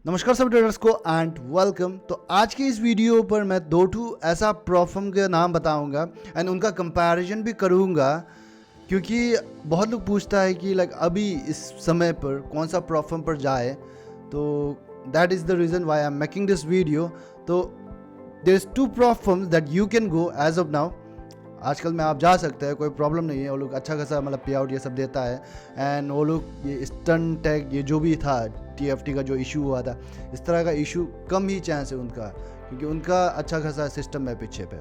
नमस्कार सब ट्रेडर्स को एंड वेलकम। तो आज की इस वीडियो पर मैं दो ऐसा प्रॉफर्म के नाम बताऊंगा एंड उनका कंपैरिजन भी करूंगा, क्योंकि बहुत लोग पूछता है कि अभी इस समय पर कौन सा प्रॉफर्म पर जाए। तो that is the reason why I am making this video. तो there is two prop firms that you can go as of now. आजकल में आप जा सकते हैं, कोई प्रॉब्लम नहीं है। वो लोग अच्छा खासा पे आउट ये सब देता है। एंड वो लोग ये स्टन टैग ये जो भी था TFT का जो इशू हुआ था, इस तरह का इशू कम ही चांस है उनका, क्योंकि उनका अच्छा खासा सिस्टम है पीछे पे।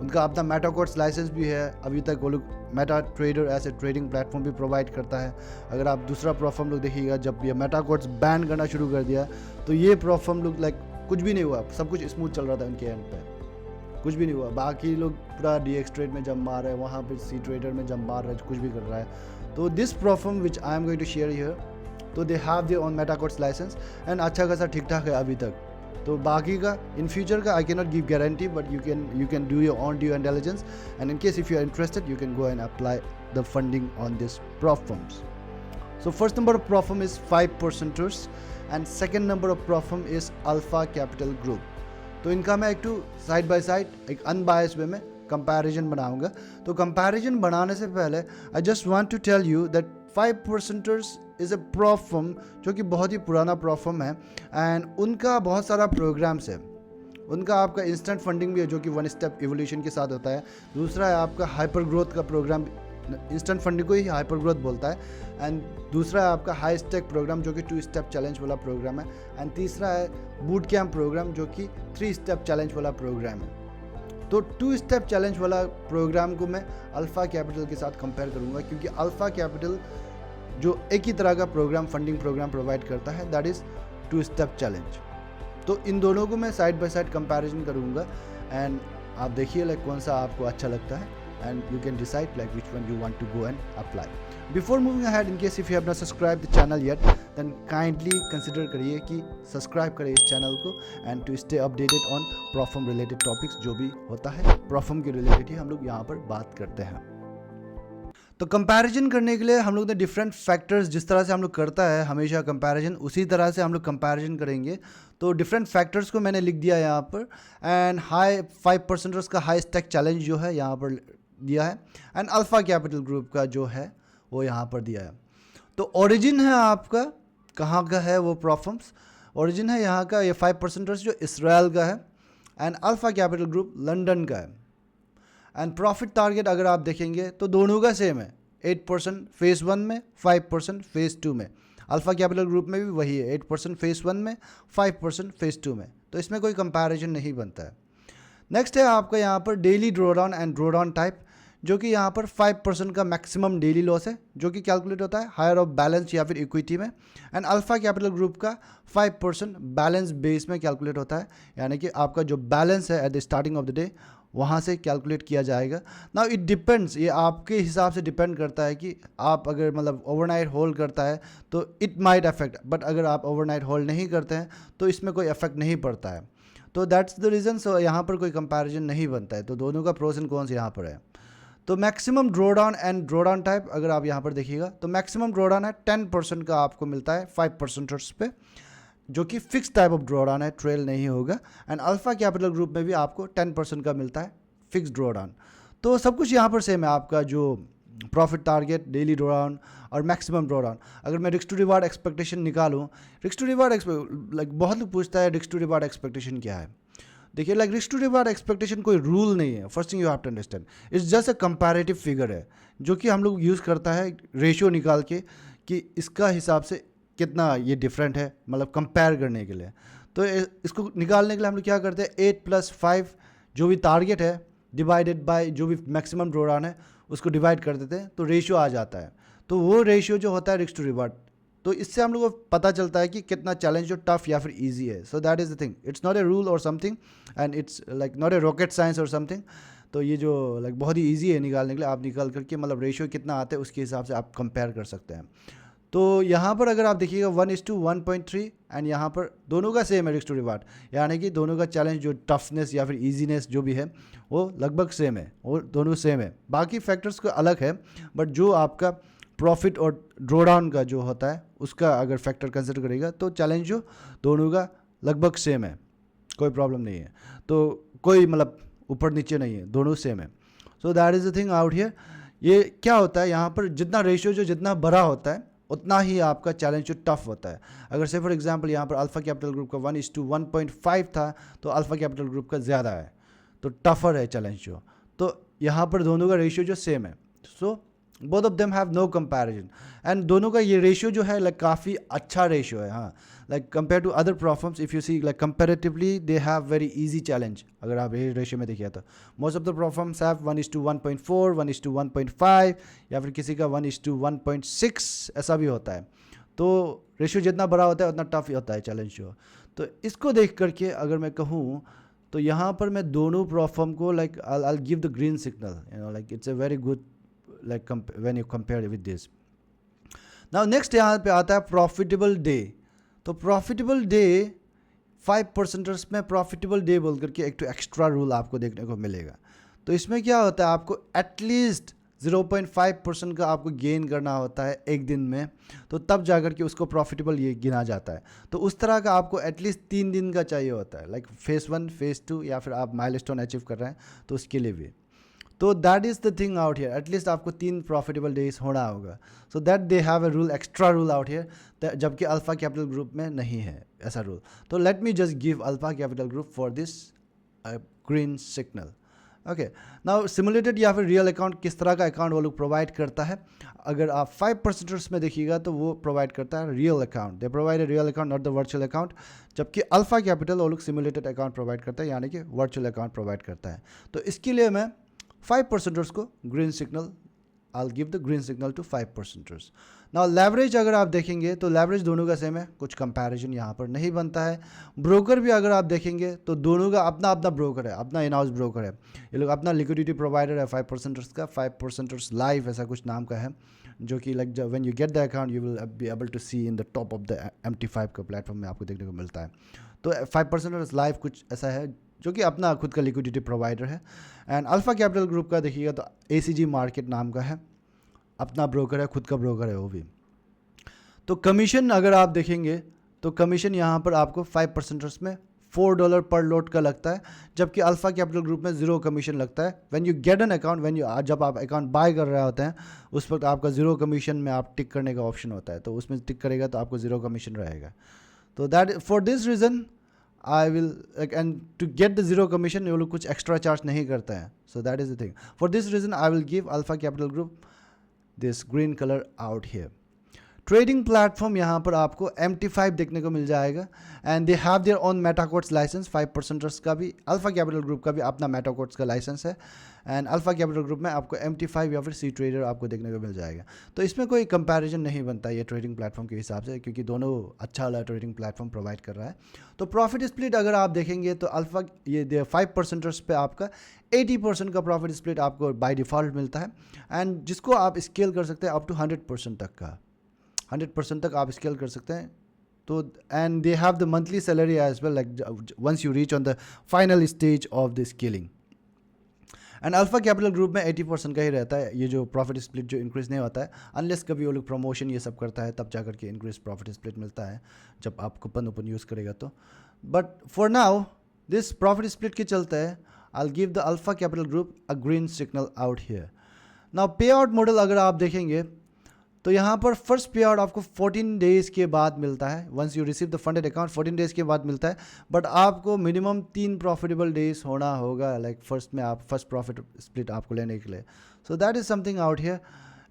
उनका अपना मेटाकोर्ट्स लाइसेंस भी है। अभी तक वो लोग मेटा ट्रेडर ऐसे ट्रेडिंग प्लेटफॉर्म भी प्रोवाइड करता है। अगर आप दूसरा प्रॉफर्म लोग देखिएगा, जब ये मेटाकोर्ट्स बैन करना शुरू कर दिया तो ये प्रॉफर्म लोग कुछ भी नहीं हुआ, सब कुछ स्मूथ चल रहा था उनके एंड पे, कुछ भी नहीं हुआ। बाकी लोग पूरा DX ट्रेड में जंप मार रहे हैं, वहाँ पे C ट्रेडर में जंप मार रहे हैं, कुछ भी कर रहा है। तो this prop firm which I am going to share here, तो they have their own MetaQuotes license and अच्छा खासा ठीक ठाक है अभी तक। तो बाकी का इन फ्यूचर का I can not give guarantee, but you can do your own due intelligence and in case if you are interested you can go and apply the funding on this prop firms. So first number of Profirm is 5%ers and second number of Profirm is Alpha Capital Group. तो इनका मैं एक side by side एक unbiased way में comparison बनाऊंगा। तो comparison बनाने से पहले I just want to tell you that 5%ers is a prop firm जो कि बहुत ही पुराना प्रॉफर्म है एंड उनका बहुत सारा प्रोग्राम्स है। उनका आपका इंस्टेंट फंडिंग भी है जो कि 1 स्टेप इवोल्यूशन के साथ होता है। दूसरा है आपका हाइपर ग्रोथ का प्रोग्राम, इंस्टेंट फंडिंग को ही हाइपर ग्रोथ बोलता है। एंड दूसरा है आपका हाई स्टेक प्रोग्राम जो कि 2 स्टेप चैलेंज वाला प्रोग्राम है। एंड तीसरा है बूट कैम्प प्रोग्राम जो कि 3 स्टेप चैलेंज वाला प्रोग्राम है। तो 2 स्टेप चैलेंज वाला प्रोग्राम को मैं अल्फ़ा कैपिटल के साथ कंपेयर करूंगा, क्योंकि अल्फ़ा कैपिटल जो एक ही तरह का प्रोग्राम फंडिंग प्रोग्राम प्रोवाइड करता है, दैट इज़ 2 स्टेप चैलेंज। तो इन दोनों को मैं साइड बाय साइड कंपैरिजन करूंगा एंड आप देखिए कौन सा आपको अच्छा लगता है and you can decide which one you want to go and apply. Before moving ahead, in case if you have not subscribed the channel yet, then kindly consider करिए कि सब्सक्राइब करें इस चैनल को and to stay updated on प्रॉफर्म related topics। जो भी होता है प्रॉफर्म के रिलेटेड ही हम लोग यहाँ पर बात करते हैं। तो कंपैरिजन करने के लिए हम लोग ने डिफरेंट फैक्टर्स, जिस तरह से हम लोग करता है हमेशा कंपैरिजन, उसी तरह से हम लोग कंपैरिजन करेंगे। तो डिफरेंट फैक्टर्स को मैंने लिख दिया यहाँ पर एंड हाई 5%ers का हाई स्टैक चैलेंज जो है यहाँ पर दिया है एंड अल्फ़ा कैपिटल ग्रुप का जो है वो यहाँ पर दिया है। तो ओरिजिन है आपका कहाँ का है वो प्रॉफर्म्स, ओरिजिन है यहाँ का ये 5%ers जो इसराइल का है and alpha Capital group London का है। एंड प्रॉफिट टारगेट अगर आप देखेंगे तो दोनों का सेम है, 8% फेज़ 1 में, 5% फेज़ 2 में। अल्फ़ा कैपिटल ग्रुप में भी वही है, 8% फेज़ 1 में, 5% फेज़ 2 में। तो इसमें कोई कंपैरिजन नहीं बनता है। नेक्स्ट है आपका यहाँ पर daily drawdown and drawdown type, जो कि यहाँ पर 5% का मैक्सिमम डेली लॉस है जो कि कैलकुलेट होता है हायर ऑफ बैलेंस या फिर इक्विटी में। एंड अल्फ़ा कैपिटल ग्रुप का 5% बैलेंस बेस में कैलकुलेट होता है, यानी कि आपका जो बैलेंस है at the starting of the day वहाँ से कैलकुलेट किया जाएगा। नाउ इट डिपेंड्स, ये आपके हिसाब से डिपेंड करता है कि आप अगर ओवरनाइट होल्ड करता है तो इट माइट अफेक्ट, बट अगर आप ओवरनाइट होल्ड नहीं करते हैं तो इसमें कोई इफेक्ट नहीं पड़ता है। तो दैट्स द रीज़न। सो यहाँ पर कोई कंपैरिजन नहीं बनता है। तो दोनों का प्रोस एंड कॉन्स यहाँ पर है। तो maximum drawdown and drawdown type अगर आप यहाँ पर देखिएगा तो मैक्सिमम ड्रॉडाउन है 10% का आपको मिलता है 5%ers पे, जो कि फिक्स टाइप ऑफ ड्रॉडाउन है, ट्रेल नहीं होगा। एंड अल्फ़ा कैपिटल ग्रुप में भी आपको 10% का मिलता है फिक्स ड्रॉडाउन। तो सब कुछ यहाँ पर सेम है, आपका जो प्रॉफिट टारगेट, डेली ड्रॉडाउन और मैक्सिमम ड्रॉडाउन। अगर मैं रिस्क टू रिवार्ड एक्सपेक्टेशन निकालूँ, रिस्क टू रिवार्ड बहुत लोग पूछता है रिस्क टू रिवार्ड एक्सपेक्टेशन क्या है। देखिए रिस्क टू रिवार्ड एक्सपेक्टेशन कोई रूल नहीं है। First thing you have to understand, it's just a comparative figure है जो कि हम लोग यूज़ करता है रेशियो निकाल के कि इसका हिसाब से कितना ये डिफरेंट है, कंपेयर करने के लिए। तो इसको निकालने के लिए हम लोग क्या करते हैं, 8+5 जो भी टारगेट है डिवाइडेड बाय जो भी मैक्सिमम ड्रॉडाउन है उसको डिवाइड कर देते हैं तो रेशियो आ जाता है। तो वो रेशियो जो होता है रिस्क टू रिवार्ड, तो इससे हम लोग को पता चलता है कि कितना चैलेंज जो टफ या फिर इजी है। So that is the thing, it's not a rule or something and it's not a rocket science or something. तो ये जो बहुत ही ईजी है निकालने के लिए, आप निकाल करके रेशियो कितना आता है उसके हिसाब से आप कंपेयर कर सकते हैं। तो यहाँ पर अगर आप देखिएगा 1:1.3 एंड यहाँ पर दोनों का सेम है रिस्क टू रिवार्ड, यानी कि दोनों का चैलेंज जो टफनेस या फिर ईजीनेस जो भी है वो लगभग सेम है, वो दोनों सेम है। बाकी फैक्टर्स का अलग है, बट जो आपका प्रॉफिट और ड्रॉ डाउन का जो होता है उसका अगर फैक्टर कंसिडर करेगा तो चैलेंज जो दोनों का लगभग सेम है, कोई प्रॉब्लम नहीं है, तो कोई मतलब ऊपर नीचे नहीं है, दोनों सेम है। So that is the thing out here. ये क्या होता है यहाँ पर, जितना रेशियो जो जितना बड़ा होता है उतना ही आपका चैलेंज जो टफ होता है। अगर से फॉर एग्जांपल यहाँ पर अल्फा कैपिटल ग्रुप का 1:1.5 था तो अल्फा कैपिटल ग्रुप का ज़्यादा है, तो टफर है चैलेंज जो। तो यहाँ पर दोनों का रेशियो जो सेम है, so both of them have no comparison. And दोनों का ये रेशियो जो है लाइक काफ़ी अच्छा रेशियो है, हाँ, like compare to other prop firms if you see like comparatively they have very easy challenge. अगर आप ये रेशियो में देखिए तो most of the prop firms have 1:1.4, 1:1.5 या फिर किसी का 1:1.6 ऐसा भी होता है। तो रेशियो जितना बड़ा होता है उतना टफ होता है चैलेंज जो। तो इसको देख करके अगर मैं कहूँ तो यहाँ पर मैं दोनों प्रोफर्म को like I give the green signal, you know, like it's a very good like when you compare with this. Now next यहाँ पे आता है प्रॉफिटेबल डे। तो प्रॉफिटेबल डे 5% में प्रॉफिटेबल डे बोल करके एक तो एक्स्ट्रा रूल आपको देखने को मिलेगा। तो इसमें क्या होता है, आपको एटलीस्ट 0.5% का आपको गेन करना होता है एक दिन में, तो तब जाकर के उसको प्रॉफिटेबल ये गिना जाता है। तो उस तरह का आपको एटलीस्ट 3 दिन का चाहिए होता है, लाइक फेज़ 1, फेज़ 2 या फिर आप माइलस्टोन अचीव कर रहे हैं तो उसके लिए भी। तो that is the thing out here, at least आपको 3 प्रॉफिटेबल डेज होना होगा। So that they have a rule, extra rule out here, जबकि अल्फा कैपिटल ग्रुप में नहीं है ऐसा रूल। तो let me just give Alpha Capital group for this green signal. Okay, now simulated या फिर रियल अकाउंट किस तरह का अकाउंट वो लोग प्रोवाइड करता है, अगर आप 5% में देखिएगा तो वो प्रोवाइड करता है real account. They provide a real account, not the virtual account. जबकि अल्फा कैपिटल वो लोग सिमुलेटेड अकाउंट प्रोवाइड करता है, यानी कि वर्चुअल अकाउंट प्रोवाइड करता है। तो इसके लिए मैं 5% को green signal, I give the green signal to 5%। Now leverage अगर आप देखेंगे तो लेवरेज दोनों का सेम है, कुछ कंपैरिजन यहाँ पर नहीं बनता है। ब्रोकर भी अगर आप देखेंगे तो दोनों का अपना अपना ब्रोकर है, अपना इन हाउस ब्रोकर है। ये लोग अपना लिक्विडिटी प्रोवाइडर है 5% का, 5% लाइव ऐसा कुछ नाम का है, जो कि like when you get the account you will be able to see in the top of the MT5 का प्लेटफॉर्म में आपको देखने को मिलता है। तो 5% लाइव कुछ ऐसा है जो कि अपना खुद का लिक्विडिटी प्रोवाइडर है। एंड अल्फा कैपिटल ग्रुप का देखिएगा तो ACG मार्केट नाम का है, अपना ब्रोकर है, खुद का ब्रोकर है वो भी। तो कमीशन अगर आप देखेंगे तो कमीशन यहाँ पर आपको 5% में $4 पर लोट का लगता है, जबकि अल्फा कैपिटल ग्रुप में 0 कमीशन लगता है। When you get an account, जब आप अकाउंट बाय कर रहे होते हैं उस वक्त आपका 0 कमीशन में आप टिक करने का ऑप्शन होता है, तो उसमें टिक करेगा तो आपको 0 कमीशन रहेगा। तो that for this reason I will and to get the 0 commission ये लोग कुछ एक्स्ट्रा चार्ज नहीं करता है। So that is the thing, for this reason I will give Alpha Capital Group this green colour out here. Trading platform यहाँ पर आपको MT5 देखने को मिल जाएगा and they have their own MetaQuotes licence. 5% का भी, अल्फा कैपिटल ग्रुप का भी अपना मेटाकोट्स का लाइसेंस है। एंड अल्फा कैपिटल ग्रुप में आपको MT5 या फिर सी ट्रेडर आपको देखने को मिल जाएगा। तो इसमें कोई कंपैरिजन नहीं बनता ये ट्रेडिंग प्लेटफॉर्म के हिसाब से, क्योंकि दोनों अच्छा वाला ट्रेडिंग प्लेटफॉर्म प्रोवाइड कर रहा है। तो प्रॉफिट स्प्लिट अगर आप देखेंगे तो अल्फा ये 5% पे आपका 80% का प्रॉफिट स्प्लिट आपको बाय डिफ़ॉल्ट मिलता है, एंड जिसको आप स्केल कर सकते हैं अप टू 100% तक का, 100% तक आप स्केल कर सकते हैं। तो and they have the monthly salary as well, like once you reach on the final stage of the scaling. And Alpha Capital Group में 80% का ही रहता है, ये जो प्रॉफिट स्प्लिट जो इंक्रीज नहीं होता है, अनलेस कभी वो लोग प्रमोशन ये सब करता है तब जा करके इंक्रीज प्रॉफिट स्प्लिट मिलता है, जब आप कूपन ओपन यूज़ करेगा तो। But for now this profit split के चलते हैं आई will give the alpha Capital group a green signal out here. Now पे आउट मॉडल अगर आप देखेंगे तो यहाँ पर फर्स्ट पे आउट आपको 14 डेज़ के बाद मिलता है। Once you receive the funded account 14 days के बाद मिलता है, बट आपको मिनिमम 3 प्रॉफिटेबल डेज होना होगा, लाइक फर्स्ट में आप फर्स्ट प्रॉफिट स्प्लिट आपको लेने के लिए। सो that is something out here.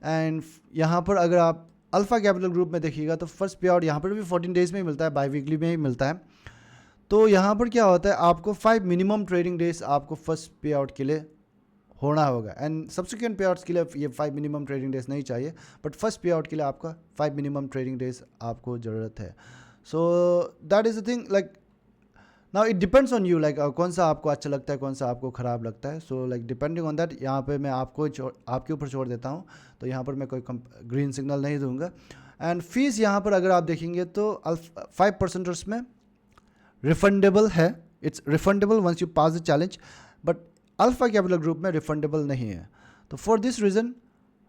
And यहाँ पर अगर आप अल्फा कैपिटल ग्रुप में देखिएगा तो फर्स्ट पे आउट यहाँ पर भी 14 डेज़ में ही मिलता है, बाई वीकली में ही मिलता है। तो यहाँ पर क्या होता है, आपको 5 मिनिमम ट्रेडिंग डेज आपको फर्स्ट पे आउट के लिए होना होगा, एंड सब्सिक्वेंट पे आउट्स के लिए ये 5 मिनिमम ट्रेडिंग डेज नहीं चाहिए, बट फर्स्ट पे आउट के लिए आपका 5 मिनिमम ट्रेडिंग डेज आपको ज़रूरत है। So that is the thing, like now it depends on you, like कौन सा आपको अच्छा लगता है, कौन सा आपको ख़राब लगता है। So like depending on that यहाँ पे मैं आपको आपके ऊपर छोड़ देता हूँ। तो यहाँ पर मैं कोई ग्रीन सिग्नल नहीं दूंगा। एंड फीस यहाँ पर अगर आप देखेंगे तो 5% में रिफंडेबल है, it's refundable once you pass the challenge, but Alpha Capital Group में रिफंडेबल नहीं है। तो for this reason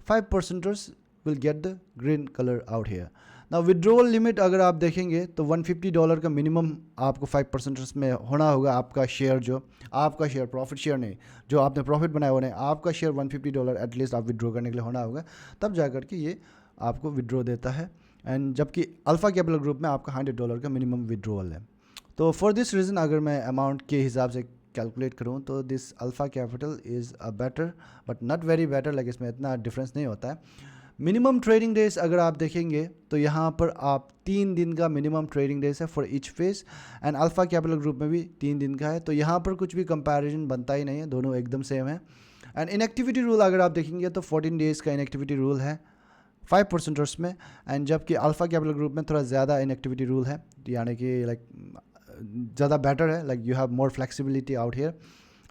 5% will get the green color out here. Now withdrawal limit अगर आप देखेंगे तो $150 का मिनिमम आपको 5% में होना होगा. आपका शेयर आपका शेयर प्रॉफिट शेयर नहीं, जो आपने प्रॉफिट बनाया वो नहीं, आपका शेयर $150 एटलीस्ट आप विड्रॉ करने के लिए होना होगा, तब जाकर के ये आपको विड्रॉ देता है. एंड जबकि अल्फ़ा कैपिटल ग्रुप में आपका $100 का मिनिमम विड्रॉल है. तो फॉर दिस रीज़न अगर मैं अमाउंट के हिसाब से कैलकुलेट करूँ तो this alpha capital is a better but not very better. Like इसमें इतना डिफरेंस नहीं होता है. मिनिमम ट्रेडिंग डेज अगर आप देखेंगे तो यहाँ पर आप 3 दिन का मिनिमम ट्रेडिंग डेज है for each phase. And alpha Capital Group में भी 3 दिन का है. तो यहाँ पर कुछ भी कंपैरिजन बनता ही नहीं है, दोनों एकदम सेम है. एंड इनएक्टिविटी रूल अगर आप देखेंगे तो 14 डेज़ का इनएक्टिविटी रूल है 5% में. एंड जबकि अल्फ़ा कैपिटल ग्रुप में थोड़ा ज़्यादा इनएक्टिविटी रूल है, यानी कि लाइक ज़्यादा बेटर है. Like you have more flexibility out here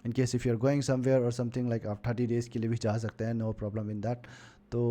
in case if you are going somewhere और समथिंग, लाइक आप 30 डेज़ के लिए भी जा सकते हैं, नो प्रॉब्लम इन दैट. तो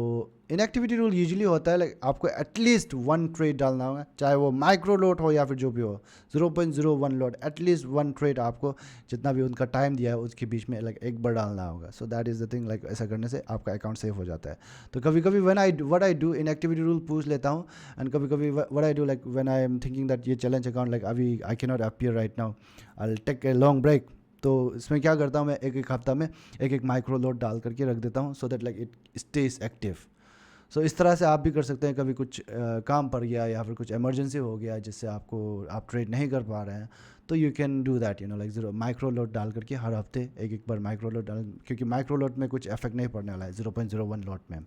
इनएक्टिविटी रूल यूजुअली होता है लाइक आपको एटलीस्ट 1 ट्रेड डालना होगा, चाहे वो माइक्रो लॉट हो या फिर जो भी हो 0.01 लॉट, एटलीस्ट 1 ट्रेड आपको जितना भी उनका टाइम दिया है उसके बीच में लाइक एक बार डालना होगा. सो that is the thing. Like ऐसा करने से आपका अकाउंट सेफ हो जाता है. तो कभी कभी what I do inactivity rule पूछ लेता हूँ. एंड कभी कभी what I do like when I am thinking that ये चैलेंज अकाउंट लाइक अभी I can not appear right now, I will take a long break. तो इसमें क्या करता हूँ मैं, एक हफ्ता में एक माइक्रो लॉट डाल करके रख देता हूँ so that like it stage active. So इस तरह से आप भी कर सकते हैं. कभी कुछ काम पड़ गया या फिर कुछ इमरजेंसी हो गया जिससे आप ट्रेड नहीं कर पा रहे हैं, तो you can do that like micro lot डाल करके हर हफ्ते एक बार माइक्रो लॉट डाल, क्योंकि माइक्रो लॉट में कुछ इफेक्ट नहीं पड़ने वाला है 0.01 लॉट में.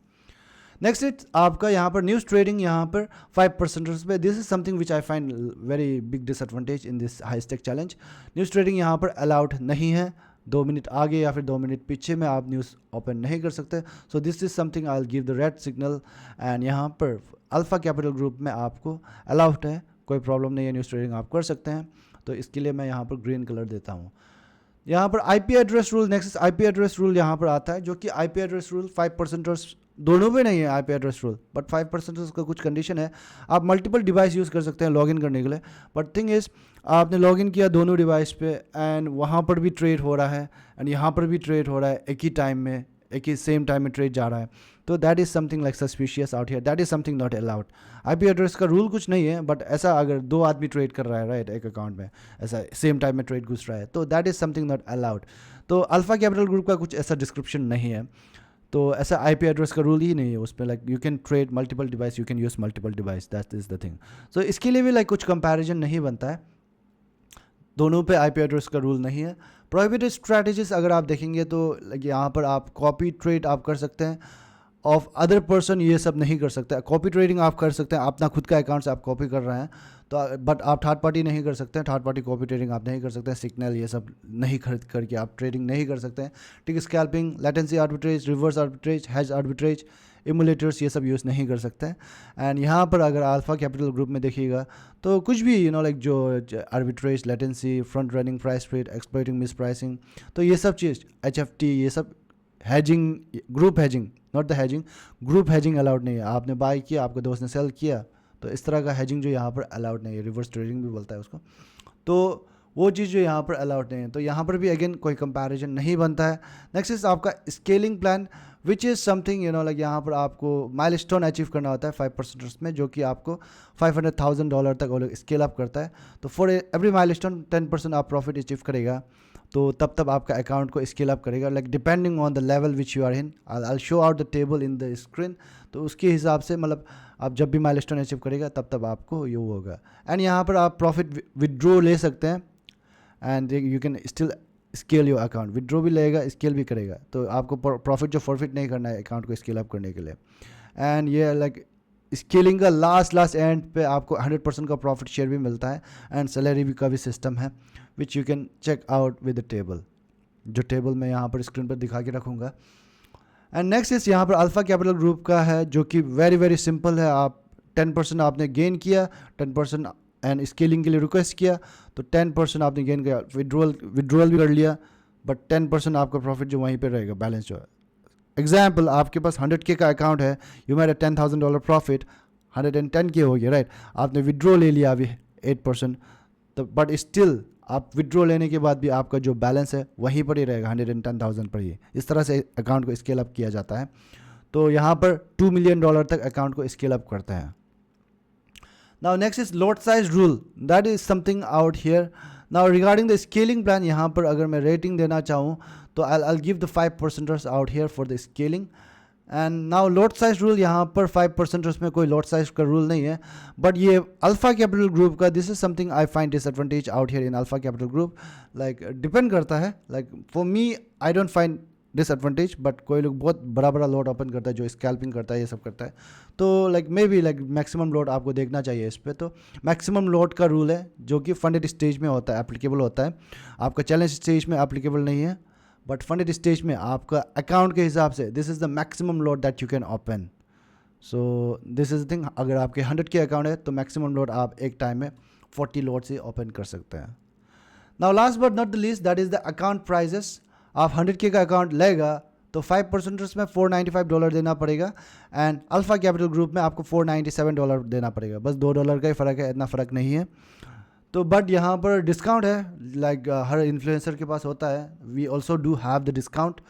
नेक्स्ट इट्स आपका यहाँ पर न्यूज़ ट्रेडिंग यहाँ पर 5% पे. This is something which I find very big disadvantage in this high stake challenge. News trading यहाँ पर अलाउड नहीं है. 2 मिनट आगे या फिर 2 मिनट पीछे में आप न्यूज़ ओपन नहीं कर सकते. So this is something I will give the red signal. And यहाँ पर अल्फ़ा कैपिटल ग्रुप में आपको अलाउड है, कोई प्रॉब्लम नहीं है, न्यूज़ ट्रेडिंग आप कर सकते हैं. तो इसके लिए मैं यहाँ पर ग्रीन कलर देता हूँ. यहाँ पर IP address rule, next IP address rule यहाँ पर आता है, जो कि आईपी एड्रेस रूल 5% दोनों पे नहीं है आईपी एड्रेस रूल, बट 5% का कुछ कंडीशन है. आप मल्टीपल डिवाइस यूज़ कर सकते हैं लॉगिन करने के लिए. बट थिंग इज़ आपने लॉगिन किया दोनों डिवाइस पे एंड वहाँ पर भी ट्रेड हो रहा है एंड यहाँ पर भी ट्रेड हो रहा है, एक ही टाइम में, एक ही सेम टाइम में ट्रेड जा रहा है. तो that is something like suspicious out here. That is something not allowed. IP address का रूल कुछ नहीं है, बट ऐसा अगर 2 आदमी ट्रेड कर रहा है राइट एक अकाउंट में, ऐसा सेम टाइम में ट्रेड घुस रहा है, तो that is something not allowed. तो अल्फ़ा कैपिटल ग्रुप का कुछ ऐसा डिस्क्रिप्शन नहीं है. तो ऐसा आईपी एड्रेस का रूल ही नहीं है उसमें. Like you can trade multiple device, you can use multiple device, that is the thing. So इसके लिए भी लाइक कुछ कंपैरिजन नहीं बनता है. दोनों पे आईपी एड्रेस का रूल नहीं है. प्रोहिबिटेड स्ट्रैटेजीज अगर आप देखेंगे तो यहाँ पर आप कॉपी ट्रेड आप कर सकते हैं ऑफ अदर पर्सन, ये सब नहीं कर सकते. कॉपी ट्रेडिंग आप कर सकते हैं, अपना खुद का अकाउंट से आप कॉपी कर रहे हैं तो, बट आप थर्ड पार्टी नहीं कर सकते हैं. थर्ड पार्टी कॉपी ट्रेडिंग आप नहीं कर सकते हैं. सिग्नल ये सब नहीं खरीद करके आप ट्रेडिंग नहीं कर सकते हैं. ठीक है, scalping, latency arbitrage, reverse arbitrage, hedge arbitrage, emulators, ये सब यूज़ नहीं कर सकते हैं. एंड यहाँ पर अगर अल्फ़ा कैपिटल ग्रुप में देखिएगा तो कुछ भी लाइक जो arbitrage, latency, front running price trade, exploiting miss pricing, तो ये सब चीज़ HFT, ये सब hedging, group hedging, not the hedging, group hedging allowed नहीं है. आपने बाय किया, आपके दोस्त ने सेल किया, तो इस तरह का हैजिंग जो यहाँ पर अलाउड नहीं है, रिवर्स ट्रेडिंग भी बोलता है उसको, तो वो चीज़ जो यहाँ पर अलाउड नहीं है. तो यहाँ पर भी अगेन कोई कंपैरिजन नहीं बनता है. नेक्स्ट इज आपका scaling plan, which is something like यहाँ पर आपको माइलस्टोन अचीव करना होता है 5% में, जो कि आपको $500,000 तक वो लोग स्केल अप करता है. तो फॉर एवरी माइलस्टोन 10% आप प्रॉफिट अचीव करेगा, तो तब आपका अकाउंट को स्केल अप करेगा. Like depending on the level which you are in, I show out the table in the screen. तो उसके हिसाब से मतलब आप जब भी माइलस्टोन अचीव करेगा तब आपको ये होगा. एंड यहाँ पर आप प्रॉफिट विड्रॉ ले सकते हैं and you can still scale your account. Withdraw भी लेगा, स्केल भी करेगा. तो आपको प्रॉफिट जो फॉरफिट नहीं करना है अकाउंट को स्केल अप करने के लिए. एंड ये लाइक स्केलिंग का लास्ट एंड पे आपको 100% का प्रॉफिट शेयर भी मिलता है. एंड सैलरी भी का भी सिस्टम है which you can check out with the table, जो टेबल मैं यहाँ पर स्क्रीन पर दिखा के रखूँगा. एंड नेक्स्ट इस यहाँ पर अल्फ़ा कैपिटल ग्रुप का है, जो कि वेरी सिंपल है. आप 10% आपने गेन किया, 10% एंड स्केलिंग के लिए रिक्वेस्ट किया, तो 10% आपने गेन किया, विड्रॉल भी कर लिया, बट 10% आपका प्रॉफिट जो वहीं पे रहेगा, बैलेंस जो है. एग्जाम्पल, आपके पास 100K का अकाउंट है, यू मेड $10,000 प्रॉफिट, 110K हो गया राइट. आपने विड्रॉ ले लिया अभी 8%, तो बट स्टिल आप विड्रॉ लेने के बाद भी आपका जो बैलेंस है वहीं पर ही रहेगा, 110,000 पर ही. इस तरह से अकाउंट को स्केल अप किया जाता है. तो यहाँ पर $2 मिलियन तक अकाउंट को स्केल अप करते हैं. Now next is lot size rule. That is something out here. Now regarding the scaling plan, यहाँ पर अगर मैं रेटिंग देना चाहूँ तो I'll give the 5% out here for the scaling. And now lot size rule, यहाँ पर 5% में कोई lot size का rule नहीं है, but ये Alpha Capital Group का, this is something I find disadvantage out here in Alpha Capital Group. Like depend करता है, like for me I don't find disadvantage, but कोई लोग बहुत बड़ा बड़ा लोड ओपन करता है जो स्कैल्पिंग करता है, ये सब करता है. तो like may be like maximum load आपको देखना चाहिए इस पर. तो मैक्सिमम लोड का रूल है जो कि फंडेड स्टेज में होता है, एप्लीकेबल होता है. आपका चैलेंज स्टेज में एप्लीकेबल नहीं है, बट फंडेड स्टेज में आपका अकाउंट के हिसाब से this is the maximum load that you can open. So this is the thing. अगर आपके 100 के अकाउंट है तो मैक्सिमम लोड आप एक टाइम में 40 लोड से ओपन कर सकते हैं. Now last but not the least, that is the account prices. आप 100K का अकाउंट लेगा तो 5% में $495 देना पड़ेगा, एंड अल्फा कैपिटल ग्रुप में आपको $497 देना पड़ेगा. बस $2 का ही फ़र्क है, इतना फ़र्क नहीं है. तो बट यहाँ पर डिस्काउंट है, लाइक हर इन्फ्लुएंसर के पास होता है. We also do have the discount.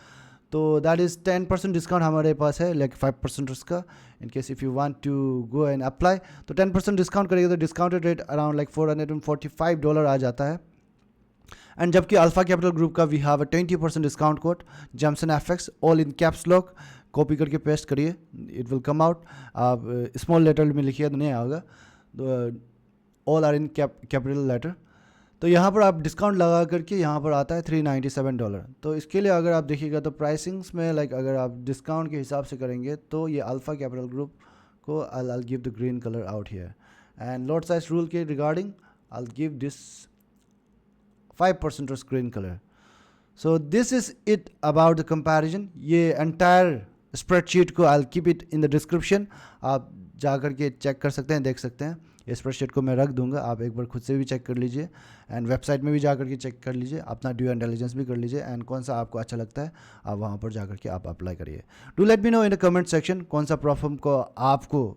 तो दैट इज़ 10% डिस्काउंट हमारे पास है, लाइक 5% उसका. In case if you want to go and apply तो 10% डिस्काउंट करेगा तो डिस्काउंटेड रेट अराउंड लाइक $445 आ जाता है. एंड जबकि अल्फा कैपिटल ग्रुप का we have a 20% discount code Jameson FX, all in caps lock. Copy करके पेस्ट करिए, इट विल कम आउट. आप स्मॉल लेटर में लिखिए तो नहीं आएगा, all are in capital letter. तो यहाँ पर आप डिस्काउंट लगा करके यहाँ पर आता है $397. तो इसके लिए अगर आप देखिएगा तो प्राइसिंग्स में लाइक अगर आप डिस्काउंट के हिसाब से करेंगे तो ये अल्फा कैपिटल ग्रुप को I'll give the green colour out here. And lot size rule के regarding I'll give this 5% green color. So this is it about the comparison. ये entire spreadsheet को I'll keep it in the description. आप जा कर के check कर सकते हैं, देख सकते हैं. ये स्प्रेडशीट को मैं रख दूंगा, आप एक बार खुद से भी चेक कर लीजिए, एंड वेबसाइट में भी जा कर के चेक कर लीजिए, अपना ड्यू इंटेलिजेंस भी कर लीजिए, एंड कौन सा आपको अच्छा लगता है आप वहाँ पर जा कर के आप अप्लाई करिए. Do let me know in the comment section कौन सा प्रोफार्म को आपको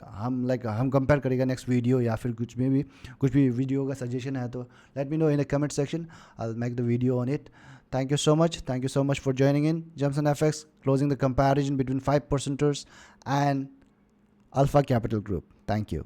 हम कंपेयर करेगा नेक्स्ट वीडियो, या फिर कुछ भी वीडियो का सजेशन है तो let me know in the comment section. I will make the video on it. Thank you so much for joining in Jameson FX, closing the comparison between 5%ers and Alpha Capital Group. Thank you.